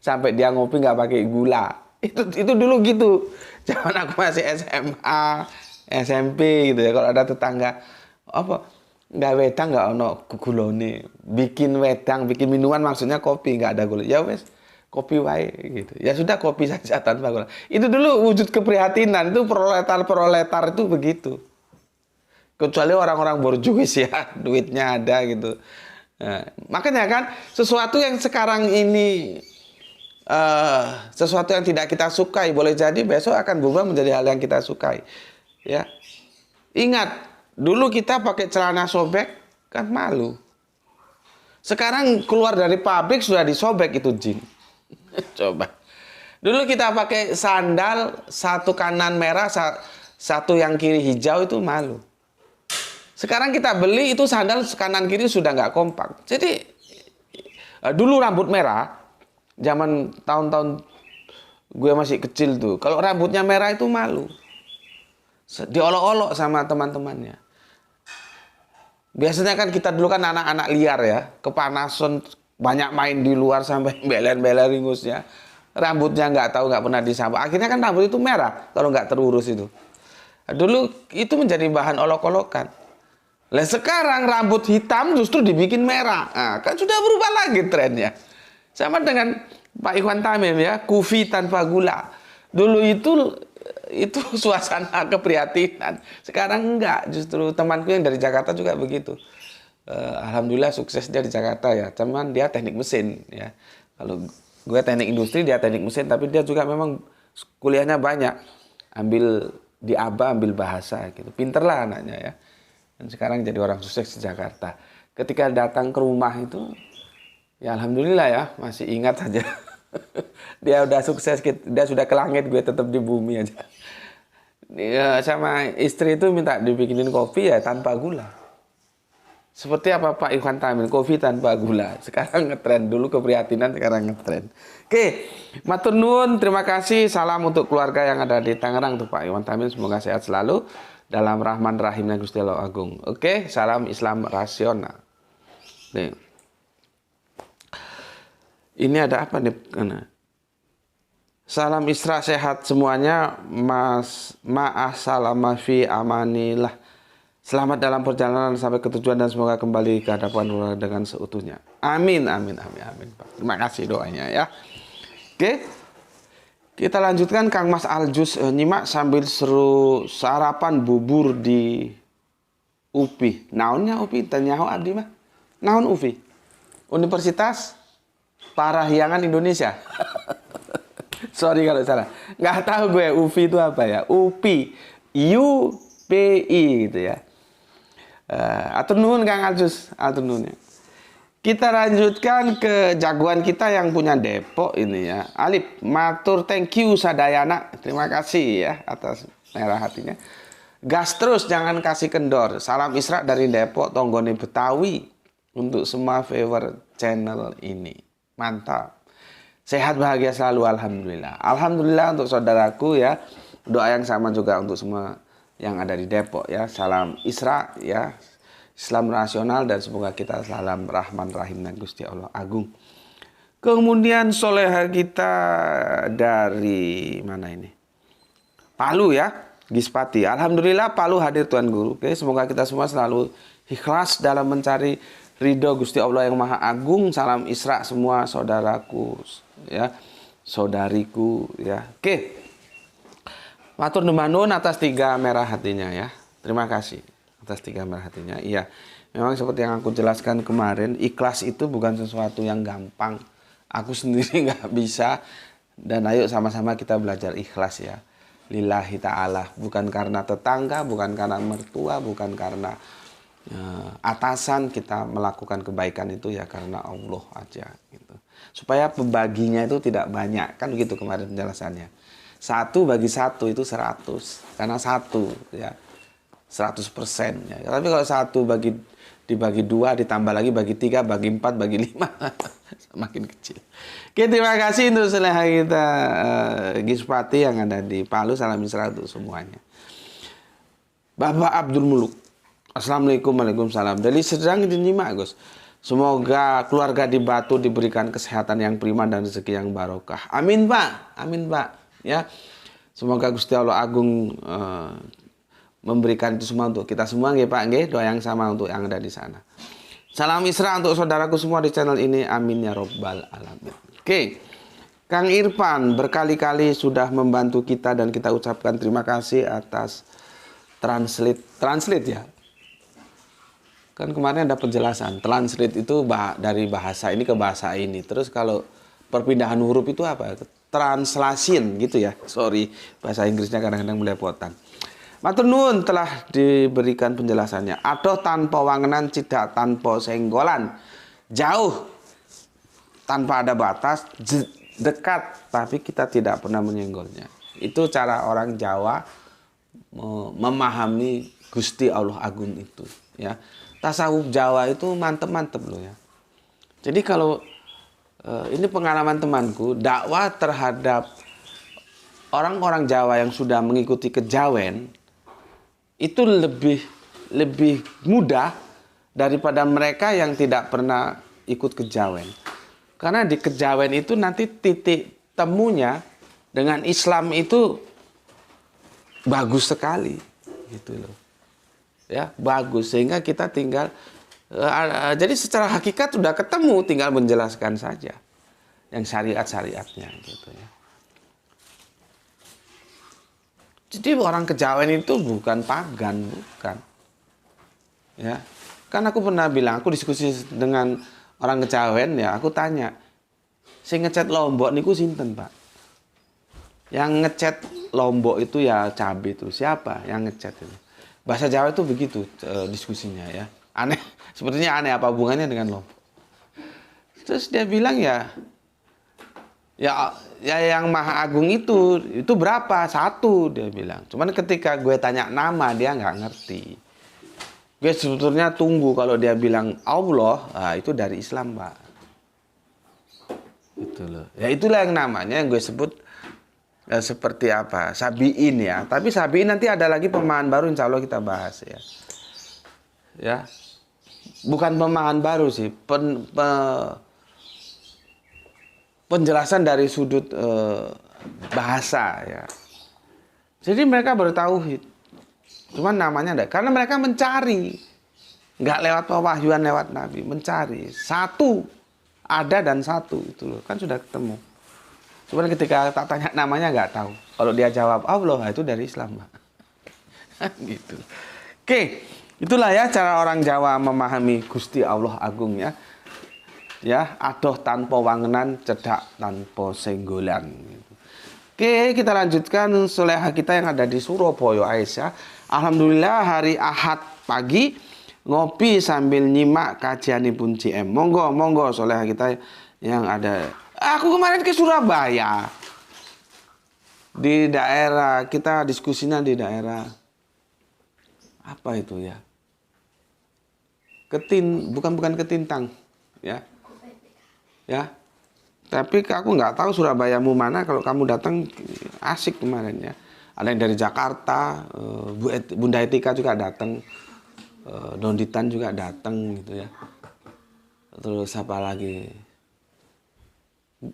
Sampai dia ngopi nggak pakai gula. Itu dulu gitu. Zaman aku masih SMA, SMP gitu ya. Kalau ada tetangga apa nggak wedang nggak ono gulone. Bikin wedang, bikin minuman maksudnya kopi nggak ada gula. Ya wes kopi wae gitu. Ya sudah kopi saja tanpa gula. Itu dulu wujud keprihatinan, itu proletar itu begitu. Kecuali orang-orang borjuis ya, duitnya ada gitu. Nah, makanya kan sesuatu yang sekarang ini sesuatu yang tidak kita sukai boleh jadi besok akan berubah menjadi hal yang kita sukai. Ya. Ingat, dulu kita pakai celana sobek kan malu. Sekarang keluar dari pabrik sudah disobek itu jin. Coba. Dulu kita pakai sandal satu kanan merah, satu yang kiri hijau itu malu. Sekarang kita beli itu sandal kanan kiri sudah nggak kompak. Jadi dulu rambut merah, zaman tahun-tahun gue masih kecil tuh, kalau rambutnya merah itu malu. Diolok-olok sama teman-temannya. Biasanya kan kita dulu kan anak-anak liar ya, kepanasan banyak main di luar sampai beler-beler ringusnya. Rambutnya nggak tahu, nggak pernah disapu. Akhirnya kan rambut itu merah kalau nggak terurus itu. Dulu itu menjadi bahan olok-olokan. Lah sekarang rambut hitam justru dibikin merah. Nah, kan sudah berubah lagi trennya. Sama dengan Pak Ikhwan Tamim ya, kufi tanpa gula. Dulu itu suasana keprihatinan. Sekarang enggak, justru temanku yang dari Jakarta juga begitu. Alhamdulillah sukses dia di Jakarta ya. Cuman dia teknik mesin ya. Kalau gue teknik industri, dia teknik mesin, tapi dia juga memang kuliahnya banyak. Ambil di ABA, ambil bahasa gitu. Pinter lah anaknya ya. Dan sekarang jadi orang sukses di Jakarta. Ketika datang ke rumah itu, ya alhamdulillah ya, masih ingat saja. Dia udah sukses, dia sudah ke langit, gue tetap di bumi aja. Dia sama istri itu minta dibikinin kopi ya tanpa gula. Seperti apa Pak Ikhwan Tamim, kopi tanpa gula. Sekarang ngetren, dulu keprihatinan, sekarang ngetren. Oke, matur nuwun, terima kasih. Salam untuk keluarga yang ada di Tangerang tuh Pak Ikhwan Tamim, semoga sehat selalu dalam Rahman Rahimnya Gusti Allah Agung. Oke, salam Islam rasional. Nih. Ini ada apa nih? Salam Isra sehat semuanya. Ma'assalama fi amanillah. Selamat dalam perjalanan sampai ke tujuan dan semoga kembali ke hadapan Allah dengan seutuhnya. Amin, amin, amin, amin. Terima kasih doanya ya. Oke, kita lanjutkan Kang Mas Aljus nyimak sambil seru sarapan bubur di UPI. Naonnya UPI? Tanyaho abdi mah. Naon UPI? Universitas Parahyangan Indonesia. Sorry kalau salah. Nggak tahu gue UPI itu apa ya. UPI. UPI gitu ya. Atur nuhun Kang Ajus, atur nuhun ya. Kita lanjutkan ke jagoan kita yang punya Depok ini ya. Alip, matur thank you sadayana. Terima kasih ya atas merah hatinya. Gas terus, jangan kasih kendor. Salam Isra dari Depok, Tonggone Betawi. Untuk semua viewer channel ini. Mantap. Sehat bahagia selalu, alhamdulillah. Alhamdulillah untuk saudaraku ya. Doa yang sama juga untuk semua yang ada di Depok ya. Salam Isra ya. Islam rasional dan semoga kita salam rahman rahim dan Gusti Allah Agung. Kemudian soleha kita dari mana ini? Palu ya, Gispati. Alhamdulillah Palu hadir Tuan Guru. Oke, semoga kita semua selalu ikhlas dalam mencari ridho Gusti Allah yang Maha Agung. Salam Isra semua saudaraku ya, saudariku ya. Oke. Matur nuwun atas 3 merah hatinya ya. Terima kasih atas 3 merah hatinya. Iya, memang seperti yang aku jelaskan kemarin, ikhlas itu bukan sesuatu yang gampang. Aku sendiri nggak bisa. Dan ayo sama-sama kita belajar ikhlas ya. Lillahi ta'ala. Bukan karena tetangga, bukan karena mertua, bukan karena atasan kita melakukan kebaikan itu ya karena Allah aja. Gitu. Supaya pembaginya itu tidak banyak. Kan begitu kemarin penjelasannya. 1 bagi 1 itu 100. Karena 1 ya. 100% ya. Tapi kalau 1 dibagi 2 ditambah lagi bagi 3 bagi 4 bagi 5 semakin kecil. Oke, terima kasih untuk soleha kita Gispati yang ada di Palu. Salam Isra untuk semuanya. Bapak Abdul Muluk. Assalamualaikum, waalaikumsalam. Dari sedang dinyimak Gus. Semoga keluarga di Batu diberikan kesehatan yang prima dan rezeki yang barokah. Amin Pak, amin Pak. Ya, semoga Gusti Allah Agung memberikan itu semua untuk kita semua nggih Pak nggih, doa yang sama untuk yang ada di sana. Salam Isra untuk saudaraku semua di channel ini, amin ya robbal alamin. Oke. Kang Irfan berkali-kali sudah membantu kita dan kita ucapkan terima kasih atas translate ya. Kan kemarin ada penjelasan, translate itu dari bahasa ini ke bahasa ini. Terus kalau perpindahan huruf itu apa? Translation gitu ya. Sorry, bahasa Inggrisnya kadang-kadang belepotan. Matur nuwun telah diberikan penjelasannya. Adoh tanpa wangenan, tidak tanpa senggolan. Jauh tanpa ada batas, dekat tapi kita tidak pernah menyenggolnya. Itu cara orang Jawa memahami Gusti Allah Agung itu. Ya, tasawuf Jawa itu mantep-mantep loh ya. Jadi kalau ini pengalaman temanku, dakwah terhadap orang-orang Jawa yang sudah mengikuti kejawen itu lebih mudah daripada mereka yang tidak pernah ikut kejawen. Karena di kejawen itu nanti titik temunya dengan Islam itu bagus sekali gitu loh. Ya, bagus sehingga kita tinggal jadi secara hakikat sudah ketemu, tinggal menjelaskan saja yang syariat-syariatnya gitu ya. Jadi orang kejawen itu bukan pagan, bukan. Ya. Kan aku pernah bilang, aku diskusi dengan orang kejawen ya, aku tanya, sing ngecat Lombok niku sinten, Pak? Yang ngecat Lombok itu ya cabe itu. Siapa yang ngecat itu? Bahasa Jawa itu begitu diskusinya ya. Aneh, sepertinya aneh apa hubungannya dengan Lombok. Terus dia bilang ya yang Maha Agung itu berapa? 1 dia bilang. Cuman ketika gue tanya nama dia nggak ngerti. Gue sebetulnya tunggu kalau dia bilang Allah, itu dari Islam Pak. Itu loh. Ya itulah yang namanya yang gue sebut seperti apa? Sabiin ya. Tapi Sabiin nanti ada lagi pemahaman baru insya Allah kita bahas ya. Ya. Bukan pemahaman baru sih. Penjelasan dari sudut bahasa ya. Jadi mereka bertauhid. Cuman namanya ada. Karena mereka mencari. Nggak lewat pewahyuan lewat Nabi. Mencari. 1 ada dan 1 itu loh. Kan sudah ketemu. Cuman ketika tak tanya namanya nggak tahu. Kalau dia jawab Allah itu dari Islam Pak. Gitu. Oke. Itulah ya cara orang Jawa memahami Gusti Allah Agung ya. Ya, adoh tanpa wangenan, cedak tanpa senggolan. Oke, kita lanjutkan soleha kita yang ada di Surabaya Aisyah. Alhamdulillah hari Ahad pagi ngopi sambil nyimak kajianipun CM. Monggo soleha kita yang ada. Aku kemarin ke Surabaya. Di daerah, kita diskusinya di daerah apa itu ya? Bukan Ketintang, ya. Ya. Tapi aku nggak tahu Surabayamu mana. Kalau kamu datang asik kemarin ya. Ada yang dari Jakarta, Bunda Etika juga datang. Donditan juga datang gitu ya. Terus apa lagi?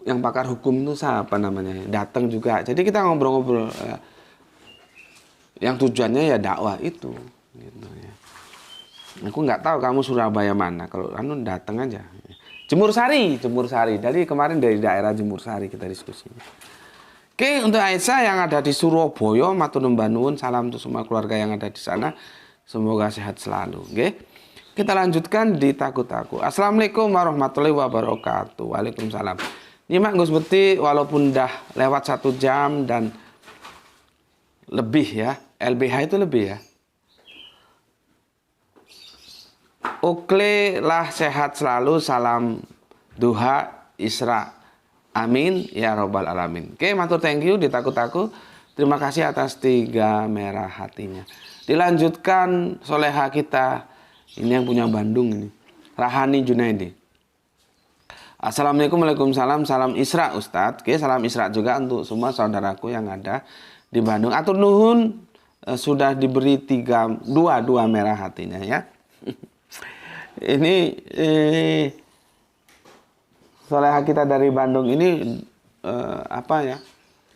Yang pakar hukum itu siapa namanya? Datang juga. Jadi kita ngobrol-ngobrol. Yang tujuannya ya dakwah itu. Gitu ya. Aku nggak tahu kamu Surabaya mana. Kalau anu datang aja. Jemur Sari. Dari kemarin dari daerah Jemur Sari kita diskusi. Oke, untuk Aisyah yang ada di Surabaya, matur nuwun nuwun, salam untuk semua keluarga yang ada di sana. Semoga sehat selalu. Oke. Kita lanjutkan di Takut Aku. Assalamualaikum warahmatullahi wabarakatuh. Waalaikumsalam. Nyimak Gus Bekti walaupun dah lewat 1 jam dan lebih ya. LBH itu lebih ya. Ukle lah sehat selalu. Salam duha Isra. Amin ya robbal alamin. Oke, matur thank you di Takut Aku. Terima kasih atas 3 merah hatinya. Dilanjutkan soleha kita. Ini yang punya Bandung ini. Rahani Junaidi. Assalamualaikum, waalaikumsalam, salam Isra Ustadz. Oke, salam Isra juga untuk semua saudaraku yang ada di Bandung. Atur nuhun sudah diberi 2 merah hatinya ya. Ini soleha kita dari Bandung ini apa ya?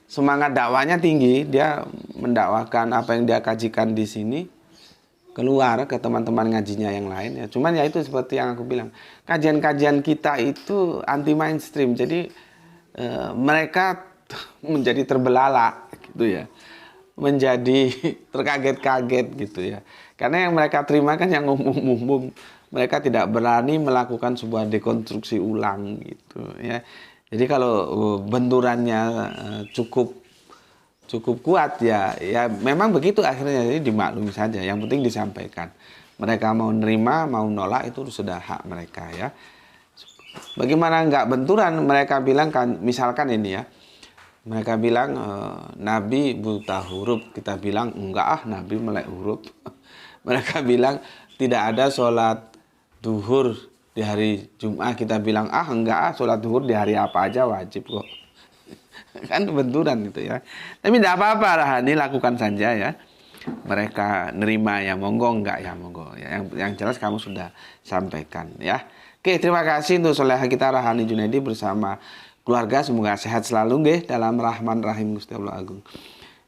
Semangat dakwanya tinggi, dia mendakwakan apa yang dia kajikan di sini keluar ke teman-teman ngajinya yang lain ya. Cuman ya itu seperti yang aku bilang, kajian-kajian kita itu anti mainstream. Jadi mereka menjadi terbelalak gitu ya. Menjadi terkaget-kaget gitu ya. Karena yang mereka terima kan yang umum-umum. Mereka tidak berani melakukan sebuah dekonstruksi ulang gitu ya. Jadi kalau benturannya cukup kuat ya memang begitu akhirnya, jadi dimaklumi saja. Yang penting disampaikan. Mereka mau nerima, mau nolak itu sudah hak mereka ya. Bagaimana nggak benturan? Mereka bilang kan, misalkan ini ya. Mereka bilang Nabi buta huruf, kita bilang enggak Nabi melek huruf. Mereka bilang tidak ada sholat duhur di hari Jumat, kita bilang enggak sholat duhur di hari apa aja wajib kok. Kan benturan gitu ya. Tapi tidak apa-apa Rahani, lakukan saja ya. Mereka nerima ya monggo, enggak ya monggo ya. Yang jelas kamu sudah sampaikan ya. Oke, terima kasih untuk soleha kita Rahani Junaidi bersama keluarga, semoga sehat selalu nggih dalam rahman rahim Gusti Allah Agung.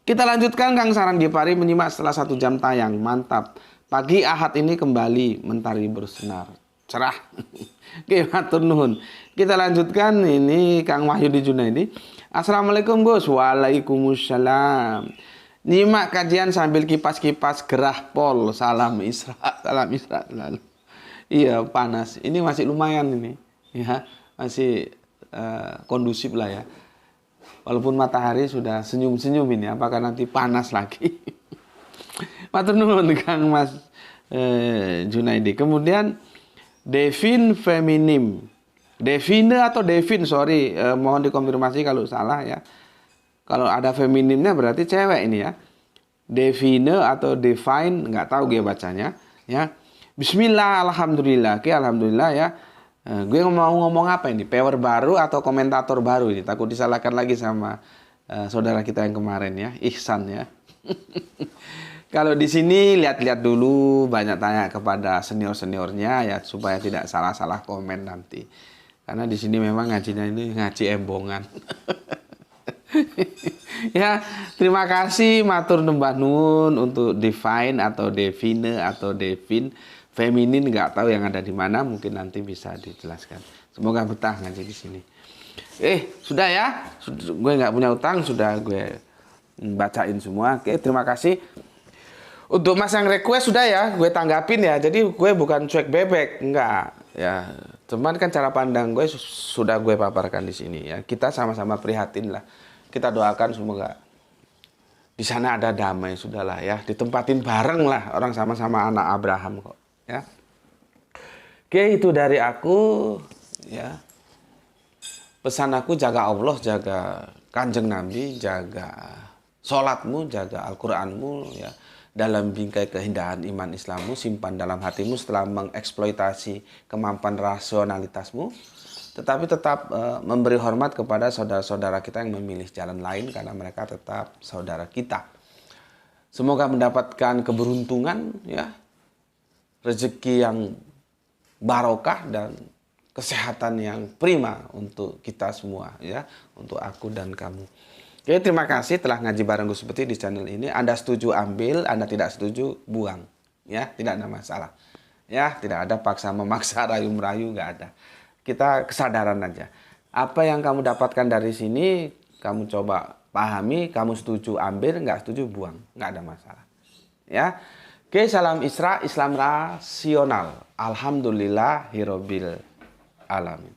Kita lanjutkan Kang Sarang Gipari menyimak setelah 1 jam tayang. Mantap. Pagi Ahad ini kembali mentari bersinar cerah. Oke, matur nuhun. Kita lanjutkan ini Kang Wahyudi Junaidi. Assalamualaikum Gus. Waalaikumsalam. Nyimak kajian sambil kipas-kipas gerah pol. Salam Isra selalu. Iya, panas. Ini masih lumayan ini. Ya, masih kondusif lah ya. Walaupun matahari sudah senyum-senyum ini, apakah nanti panas lagi? Matur nuwun Kang Mas Junaidi. Kemudian Devin feminim. Devine atau Devin, sorry, mohon dikonfirmasi kalau salah ya. Kalau ada feminimnya berarti cewek ini ya. Devine atau Devine, nggak tahu gue bacanya ya. Bismillah, alhamdulillah. Oke, alhamdulillah ya. Gue mau ngomong apa ini? Power baru atau komentator baru ini? Takut disalahkan lagi sama saudara kita yang kemarin ya, Ihsan ya. Kalau di sini lihat-lihat dulu, banyak tanya kepada senior-seniornya ya supaya tidak salah-salah komen nanti. Karena di sini memang ngajinya ini ngaji embongan. Ya, terima kasih matur nembah nuwun untuk Divine atau Devine atau Devin. Feminin nggak tahu yang ada di mana, mungkin nanti bisa dijelaskan. Semoga betah ngaji di sini. Sudah ya. Gue nggak punya utang, sudah gue bacain semua. Oke, terima kasih. Untuk Mas yang request sudah ya, gue tanggapin ya. Jadi gue bukan cuek bebek, enggak ya. Cuman kan cara pandang gue sudah gue paparkan di sini ya. Kita sama-sama prihatin lah. Kita doakan semoga di sana ada damai, sudahlah ya. Ditempatin bareng lah, orang sama-sama anak Abraham kok. Ya. Oke, itu dari aku, ya. Pesan aku, jaga Allah, jaga Kanjeng Nabi, jaga sholatmu, jaga Al-Quranmu, ya. Dalam bingkai keindahan iman Islammu, simpan dalam hatimu setelah mengeksploitasi kemampuan rasionalitasmu. Tetapi tetap memberi hormat kepada saudara-saudara kita yang memilih jalan lain, karena mereka tetap saudara kita. Semoga mendapatkan keberuntungan, ya, rezeki yang barokah dan kesehatan yang prima untuk kita semua, ya, untuk aku dan kamu. Oke, terima kasih telah ngaji bareng Gus Putih di channel ini. Anda setuju ambil, Anda tidak setuju buang, ya, tidak ada masalah. Ya, tidak ada paksa memaksa, rayu merayu, nggak ada. Kita kesadaran aja. Apa yang kamu dapatkan dari sini, kamu coba pahami, kamu setuju ambil, nggak setuju buang, nggak ada masalah. Ya, oke, salam Isra, Islam rasional. Alhamdulillahirobbil alamin.